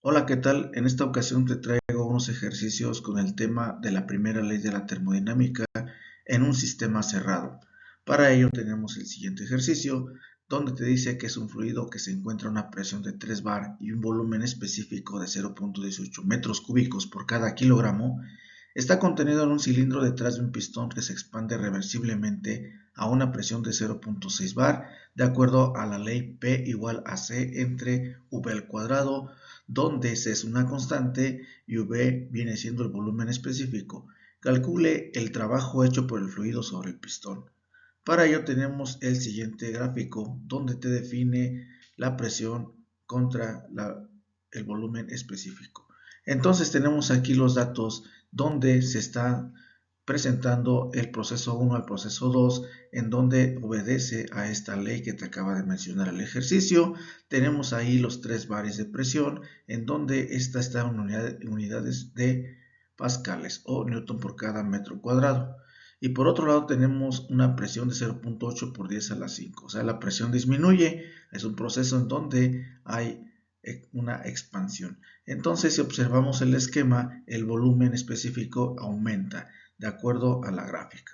Hola, ¿qué tal? En esta ocasión te traigo unos ejercicios con el tema de la primera ley de la termodinámica en un sistema cerrado. Para ello tenemos el siguiente ejercicio, donde te dice que es un fluido que se encuentra a una presión de 3 bar y un volumen específico de 0.18 metros cúbicos por cada kilogramo. Está contenido en un cilindro detrás de un pistón que se expande reversiblemente a una presión de 0.6 bar, de acuerdo a la ley P igual a C entre V al cuadrado, donde C es una constante y V viene siendo el volumen específico. Calcule el trabajo hecho por el fluido sobre el pistón. Para ello tenemos el siguiente gráfico, donde te define la presión contra el volumen específico. Entonces tenemos aquí los datos donde se está presentando el proceso 1 al proceso 2, en donde obedece a esta ley que te acaba de mencionar el ejercicio. Tenemos ahí los 3 bares de presión, en donde esta está en unidades de pascales o newton por cada metro cuadrado. Y por otro lado tenemos una presión de 0.8 por 10 a la 5, o sea, la presión disminuye, es un proceso en donde hay una expansión. Entonces, si observamos el esquema, el volumen específico aumenta de acuerdo a la gráfica.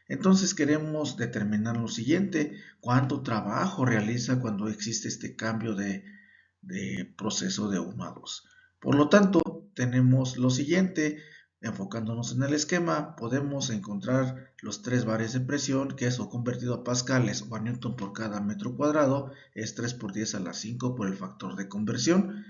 Entonces queremos determinar lo siguiente: cuánto trabajo realiza cuando existe este cambio de proceso de 1 a 2. Por lo tanto, tenemos lo siguiente: enfocándonos en el esquema, podemos encontrar los 3 bares de presión, que eso convertido a pascales o a newton por cada metro cuadrado es 3 por 10 a la 5 por el factor de conversión.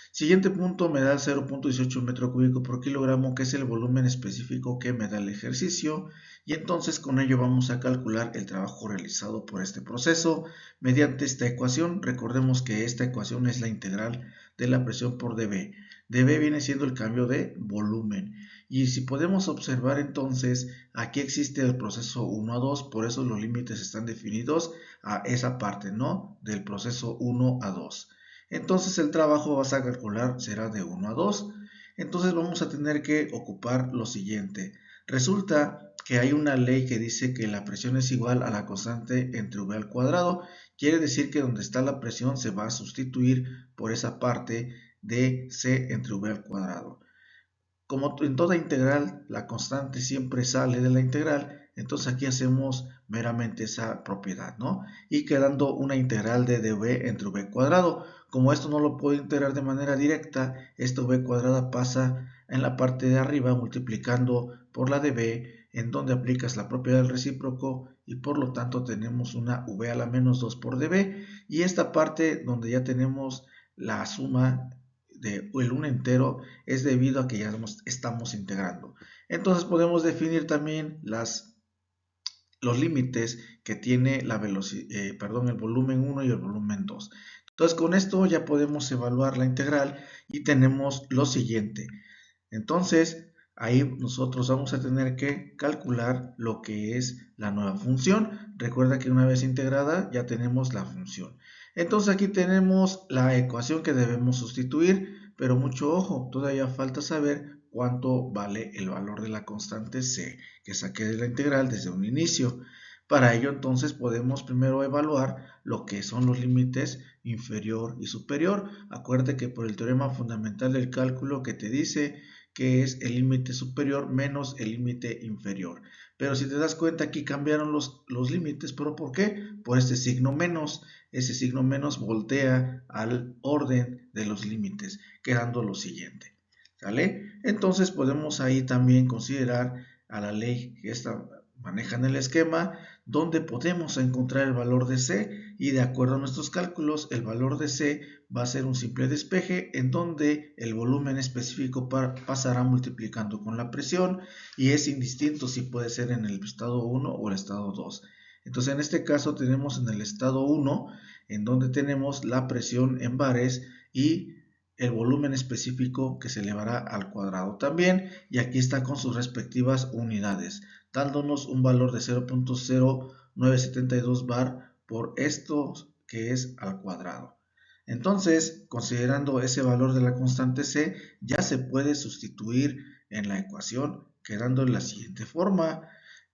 Siguiente punto me da 0.18 metro cúbico por kilogramo, que es el volumen específico que me da el ejercicio, y entonces con ello vamos a calcular el trabajo realizado por este proceso mediante esta ecuación. Recordemos que esta ecuación es la integral de la presión por dB. dB viene siendo el cambio de volumen, y si podemos observar, entonces aquí existe el proceso 1 a 2, por eso los límites están definidos a esa parte, ¿no? Del proceso 1 a 2. Entonces el trabajo vas a calcular será de 1 a 2. Entonces vamos a tener que ocupar lo siguiente. Resulta que hay una ley que dice que la presión es igual a la constante entre V al cuadrado. Quiere decir que donde está la presión se va a sustituir por esa parte de C entre V al cuadrado. Como en toda integral, la constante siempre sale de la integral, entonces aquí hacemos meramente esa propiedad, ¿no? Y quedando una integral de dv entre v cuadrado. Como esto no lo puedo integrar de manera directa, esta v cuadrada pasa en la parte de arriba multiplicando por la dv, en donde aplicas la propiedad del recíproco, y por lo tanto tenemos una v a la menos 2 por dv, y esta parte donde ya tenemos la suma del 1 entero es debido a que ya estamos integrando. Entonces podemos definir también los límites que tiene el volumen 1 y el volumen 2. Entonces con esto ya podemos evaluar la integral y tenemos lo siguiente. Entonces ahí nosotros vamos a tener que calcular lo que es la nueva función. Recuerda que una vez integrada ya tenemos la función. Entonces aquí tenemos la ecuación que debemos sustituir, pero mucho ojo, todavía falta saber cuánto vale el valor de la constante C que saqué de la integral desde un inicio. Para ello entonces podemos primero evaluar lo que son los límites inferior y superior. Acuérdate que por el teorema fundamental del cálculo que te dice que es el límite superior menos el límite inferior. Pero si te das cuenta, aquí cambiaron los límites, ¿pero por qué? Por este signo menos. Ese signo menos voltea al orden de los límites, quedando lo siguiente. ¿Sale? Entonces podemos ahí también considerar a la ley que maneja en el esquema, donde podemos encontrar el valor de C, y de acuerdo a nuestros cálculos el valor de C va a ser un simple despeje en donde el volumen específico pasará multiplicando con la presión, y es indistinto si puede ser en el estado 1 o el estado 2. Entonces en este caso tenemos en el estado 1, en donde tenemos la presión en bares y el volumen específico que se elevará al cuadrado también, y aquí está con sus respectivas unidades, dándonos un valor de 0.0972 bar por esto que es al cuadrado. Entonces, considerando ese valor de la constante C, ya se puede sustituir en la ecuación, quedando en la siguiente forma.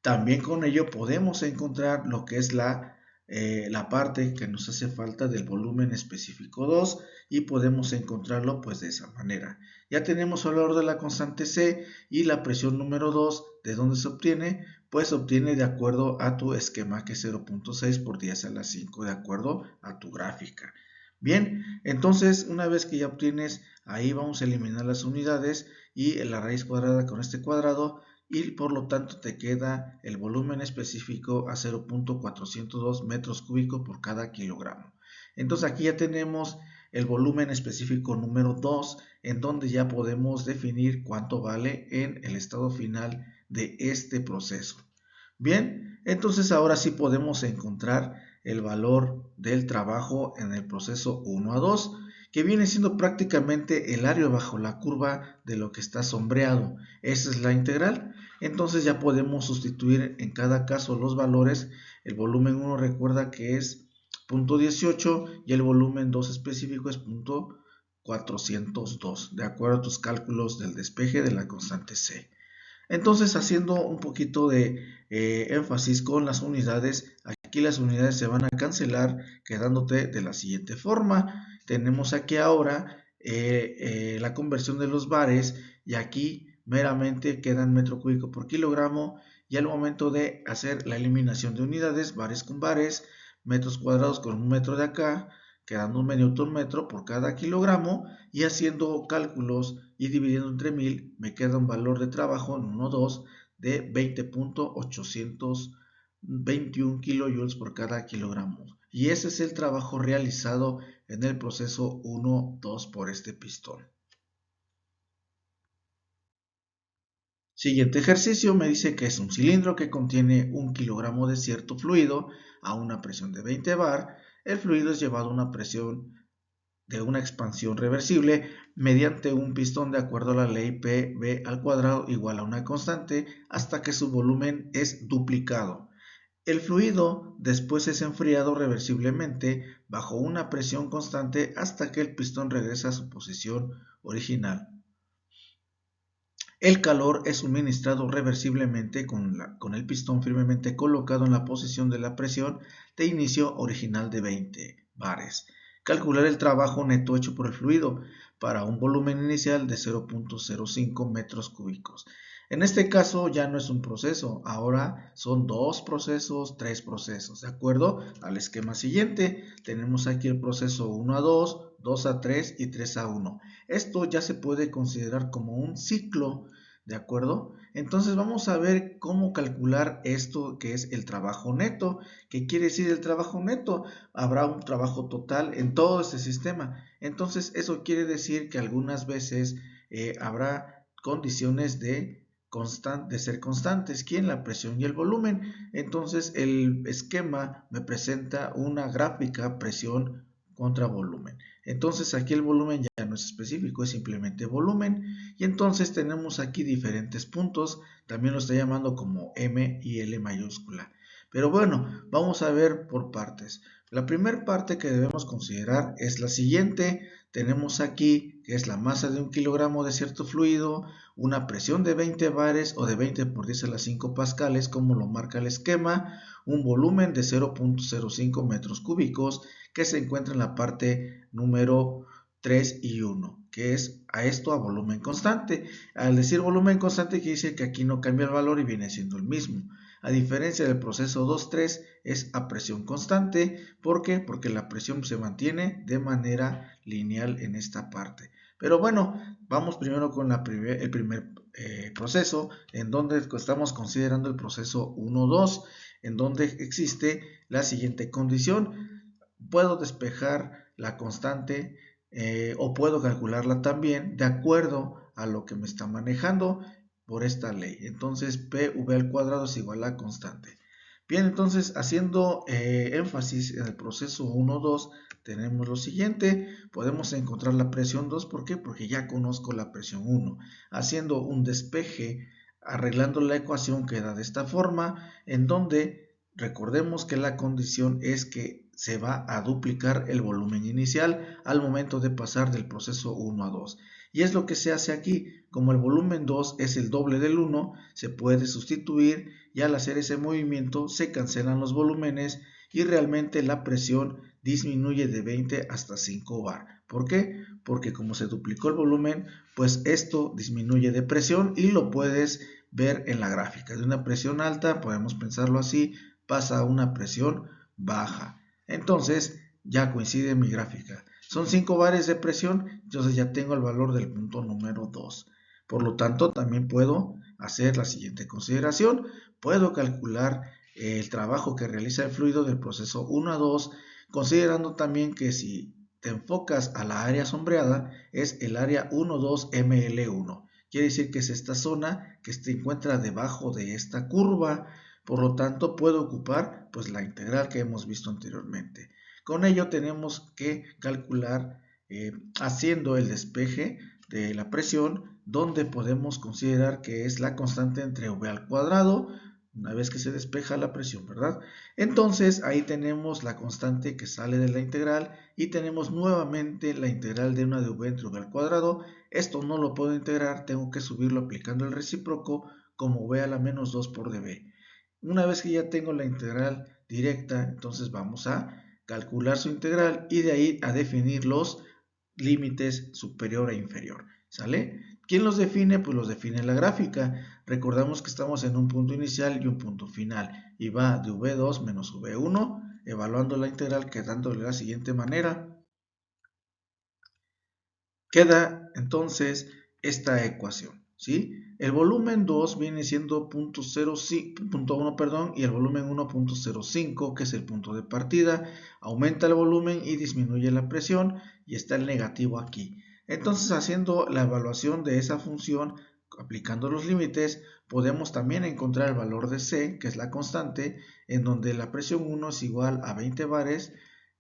También con ello podemos encontrar lo que es la la parte que nos hace falta del volumen específico 2 y podemos encontrarlo pues de esa manera. Ya tenemos el valor de la constante C y la presión número 2, ¿de dónde se obtiene? Pues se obtiene de acuerdo a tu esquema, que es 0.6 por 10 a la 5, de acuerdo a tu gráfica. Bien, entonces una vez que ya obtienes, ahí vamos a eliminar las unidades y la raíz cuadrada con este cuadrado, y por lo tanto te queda el volumen específico a 0.402 metros cúbicos por cada kilogramo. Entonces aquí ya tenemos el volumen específico número 2, en donde ya podemos definir cuánto vale en el estado final de este proceso. Bien, entonces ahora sí podemos encontrar el valor del trabajo en el proceso 1 a 2, que viene siendo prácticamente el área bajo la curva de lo que está sombreado. Esa es la integral. Entonces ya podemos sustituir en cada caso los valores. El volumen 1 recuerda que es 0.18 y el volumen 2 específico es 0.402, de acuerdo a tus cálculos del despeje de la constante C. Entonces, haciendo un poquito de énfasis con las unidades, aquí las unidades se van a cancelar, quedándote de la siguiente forma. Tenemos aquí ahora la conversión de los bares, y aquí meramente quedan metro cúbico por kilogramo, y al momento de hacer la eliminación de unidades, bares con bares, metros cuadrados con un metro de acá, quedando un newton metro por cada kilogramo, y haciendo cálculos y dividiendo entre 1000 me queda un valor de trabajo en 1,2 de 20.821 kilojoules por cada kilogramo. Y ese es el trabajo realizado en el proceso 1-2 por este pistón. Siguiente ejercicio me dice que es un cilindro que contiene 1 kilogramo de cierto fluido a una presión de 20 bar. El fluido es llevado a una presión de una expansión reversible mediante un pistón de acuerdo a la ley PV al cuadrado igual a una constante hasta que su volumen es duplicado. El fluido después es enfriado reversiblemente bajo una presión constante hasta que el pistón regresa a su posición original. El calor es suministrado reversiblemente con el pistón firmemente colocado en la posición de la presión de inicio original de 20 bares. Calcular el trabajo neto hecho por el fluido para un volumen inicial de 0.05 metros cúbicos. En este caso ya no es un proceso, ahora son dos procesos, tres procesos. De acuerdo al esquema siguiente, tenemos aquí el proceso 1 a 2, 2 a 3 y 3 a 1. Esto ya se puede considerar como un ciclo, ¿de acuerdo? Entonces vamos a ver cómo calcular esto que es el trabajo neto. ¿Qué quiere decir el trabajo neto? Habrá un trabajo total en todo este sistema. Entonces eso quiere decir que algunas veces habrá condiciones de ser constantes, que en la presión y el volumen. Entonces el esquema me presenta una gráfica presión contra volumen. Entonces aquí el volumen ya no es específico, es simplemente volumen. Y entonces tenemos aquí diferentes puntos, también lo está llamando como M y L mayúscula. Pero bueno, vamos a ver por partes. La primera parte que debemos considerar es la siguiente. Tenemos aquí que es la masa de 1 kilogramo de cierto fluido, una presión de 20 bares o de 20 por 10 a la 5 pascales, como lo marca el esquema, un volumen de 0.05 metros cúbicos que se encuentra en la parte número 3 y 1, que es a esto a volumen constante. Al decir volumen constante quiere decir que aquí no cambia el valor y viene siendo el mismo. A diferencia del proceso 2-3 es a presión constante. ¿Por qué? Porque la presión se mantiene de manera lineal en esta parte. Pero bueno, vamos primero con el primer proceso, en donde estamos considerando el proceso 1-2, en donde existe la siguiente condición. Puedo despejar la constante o puedo calcularla también de acuerdo a lo que me está manejando por esta ley. Entonces PV al cuadrado es igual a constante. Bien, entonces haciendo énfasis en el proceso 1-2 tenemos lo siguiente. Podemos encontrar la presión 2, ¿por qué? Porque ya conozco la presión 1. Haciendo un despeje, arreglando la ecuación queda de esta forma, en donde recordemos que la condición es que se va a duplicar el volumen inicial al momento de pasar del proceso 1 a 2. Y es lo que se hace aquí. Como el volumen 2 es el doble del 1, se puede sustituir y al hacer ese movimiento se cancelan los volúmenes y realmente la presión disminuye de 20 hasta 5 bar. ¿Por qué? Porque como se duplicó el volumen, pues esto disminuye de presión y lo puedes ver en la gráfica. De una presión alta, podemos pensarlo así, pasa a una presión baja. Entonces ya coincide mi gráfica. Son 5 bares de presión, entonces ya tengo el valor del punto número 2. Por lo tanto, también puedo hacer la siguiente consideración. Puedo calcular el trabajo que realiza el fluido del proceso 1 a 2, considerando también que si te enfocas a la área sombreada, es el área 12ML1. Quiere decir que es esta zona que se encuentra debajo de esta curva. Por lo tanto, puedo ocupar pues la integral que hemos visto anteriormente. Con ello tenemos que calcular haciendo el despeje de la presión, donde podemos considerar que es la constante entre v al cuadrado, una vez que se despeja la presión, ¿verdad? Entonces ahí tenemos la constante que sale de la integral y tenemos nuevamente la integral de una de v entre v al cuadrado. Esto no lo puedo integrar, tengo que subirlo aplicando el recíproco como v a la menos 2 por dv. Una vez que ya tengo la integral directa, entonces vamos a calcular su integral y de ahí a definir los límites superior e inferior. ¿Sale? ¿Quién los define? Pues los define la gráfica. Recordamos que estamos en un punto inicial y un punto final y va de v2 menos v1, evaluando la integral quedando de la siguiente manera. Queda entonces esta ecuación, ¿sí? El volumen 2 viene siendo punto 1, perdón, y el volumen 1.05, que es el punto de partida. Aumenta el volumen y disminuye la presión y está el negativo aquí. Entonces, haciendo la evaluación de esa función, aplicando los límites, podemos también encontrar el valor de C, que es la constante, en donde la presión 1 es igual a 20 bares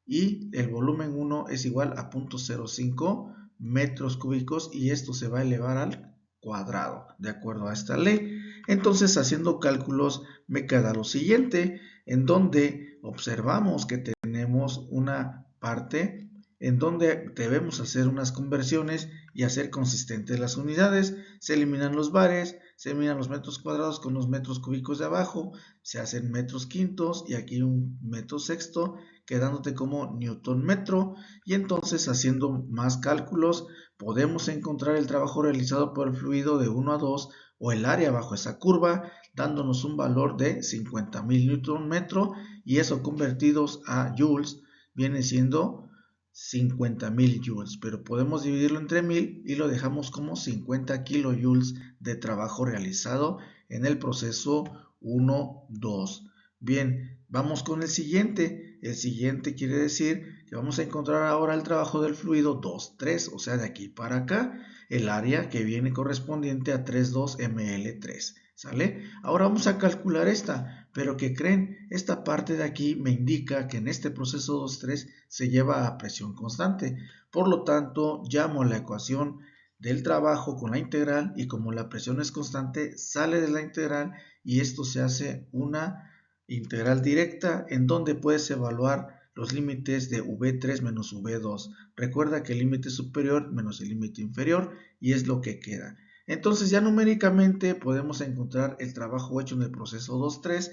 y el volumen 1 es igual a 0.05 metros cúbicos y esto se va a elevar al cuadrado, de acuerdo a esta ley. Entonces, haciendo cálculos, me queda lo siguiente, en donde observamos que tenemos una parte en donde debemos hacer unas conversiones y hacer consistentes las unidades. Se eliminan los bares, se eliminan los metros cuadrados con los metros cúbicos de abajo, se hacen metros quintos y aquí un metro sexto, quedándote como newton metro. Y entonces, haciendo más cálculos, podemos encontrar el trabajo realizado por el fluido de 1 a 2 o el área bajo esa curva, dándonos un valor de 50.000 newton metro, y eso convertidos a joules viene siendo 50.000 joules, pero podemos dividirlo entre 1000 y lo dejamos como 50 kilojoules de trabajo realizado en el proceso 1-2. Bien, vamos con el siguiente. El siguiente quiere decir que vamos a encontrar ahora el trabajo del fluido 2-3, o sea, de aquí para acá, el área que viene correspondiente a 3,2 ml3. ¿Sale? Ahora vamos a calcular esta, pero ¿qué creen? Esta parte de aquí me indica que en este proceso 2-3 se lleva a presión constante. Por lo tanto, llamo la ecuación del trabajo con la integral y como la presión es constante, sale de la integral y esto se hace una integral directa en donde puedes evaluar los límites de v3 menos v2. Recuerda que el límite superior menos el límite inferior y es lo que queda. Entonces ya numéricamente podemos encontrar el trabajo hecho en el proceso 2-3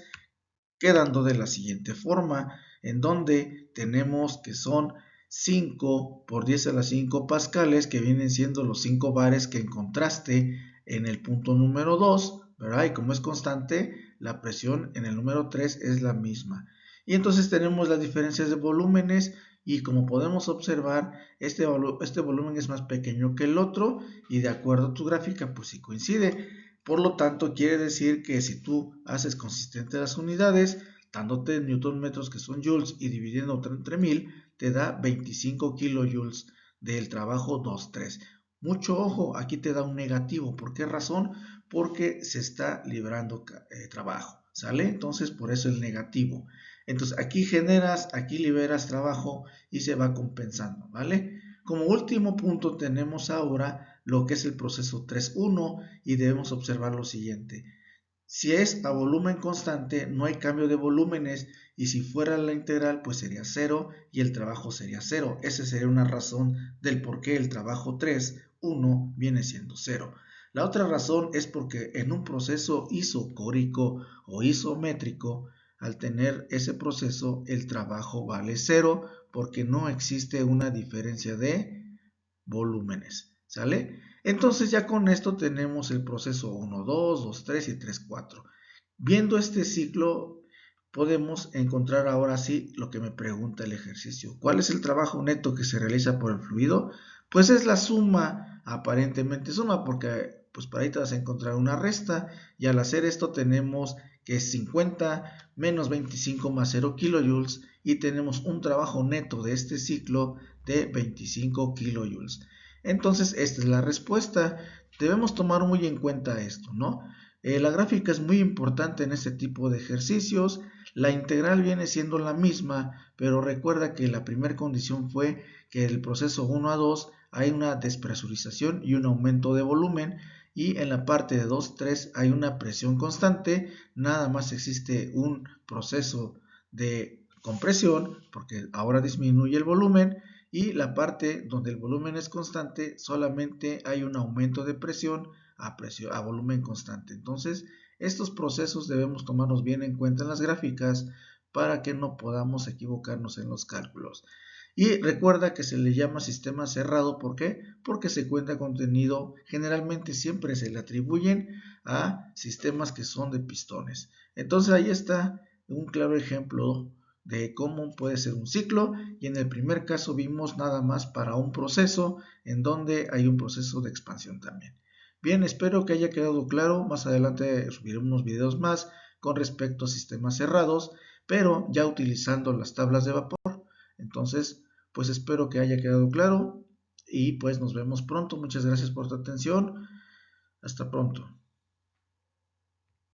quedando de la siguiente forma, en donde tenemos que son 5 por 10 a la 5 pascales, que vienen siendo los 5 bares que encontraste en el punto número 2, ¿verdad? Y como es constante, la presión en el número 3 es la misma. Y entonces tenemos las diferencias de volúmenes y como podemos observar, este volumen es más pequeño que el otro y de acuerdo a tu gráfica, pues sí coincide. Por lo tanto, quiere decir que si tú haces consistentes las unidades, dándote newton metros que son joules y dividiendo entre 1000, te da 25 kilojoules del trabajo 2-3. Mucho ojo, aquí te da un negativo. ¿Por qué razón? Porque se está liberando trabajo, ¿sale? Entonces, por eso el negativo. Entonces, aquí generas, aquí liberas trabajo y se va compensando, ¿vale? Como último punto tenemos ahora lo que es el proceso 3-1 y debemos observar lo siguiente. Si es a volumen constante, no hay cambio de volúmenes y si fuera la integral, pues sería 0 y el trabajo sería 0. Esa sería una razón del por qué el trabajo 3-1 viene siendo 0. La otra razón es porque en un proceso isocórico o isométrico, al tener ese proceso el trabajo vale 0 porque no existe una diferencia de volúmenes, ¿sale? Entonces ya con esto tenemos el proceso 1, 2, 2, 3 y 3, 4. Viendo este ciclo podemos encontrar ahora sí lo que me pregunta el ejercicio. ¿Cuál es el trabajo neto que se realiza por el fluido? Pues es la suma, aparentemente suma, porque pues para ahí te vas a encontrar una resta y al hacer esto tenemos que es 50 menos 25 más 0 kilojoules y tenemos un trabajo neto de este ciclo de 25 kilojoules. Entonces esta es la respuesta. Debemos tomar muy en cuenta esto, ¿no? La gráfica es muy importante en este tipo de ejercicios. La integral viene siendo la misma, pero recuerda que la primera condición fue que el proceso 1 a 2 hay una despresurización y un aumento de volumen, y en la parte de 2, 3 hay una presión constante, nada más existe un proceso de compresión porque ahora disminuye el volumen, y la parte donde el volumen es constante solamente hay un aumento de presión a volumen constante. Entonces estos procesos debemos tomarlos bien en cuenta en las gráficas para que no podamos equivocarnos en los cálculos. Y recuerda que se le llama sistema cerrado, ¿por qué? Porque se cuenta contenido, generalmente siempre se le atribuyen a sistemas que son de pistones. Entonces ahí está un claro ejemplo de cómo puede ser un ciclo, y en el primer caso vimos nada más para un proceso en donde hay un proceso de expansión también. Bien, espero que haya quedado claro. Más adelante subiré unos videos más con respecto a sistemas cerrados, pero ya utilizando las tablas de vapor. Entonces, pues espero que haya quedado claro y pues nos vemos pronto. Muchas gracias por tu atención. Hasta pronto.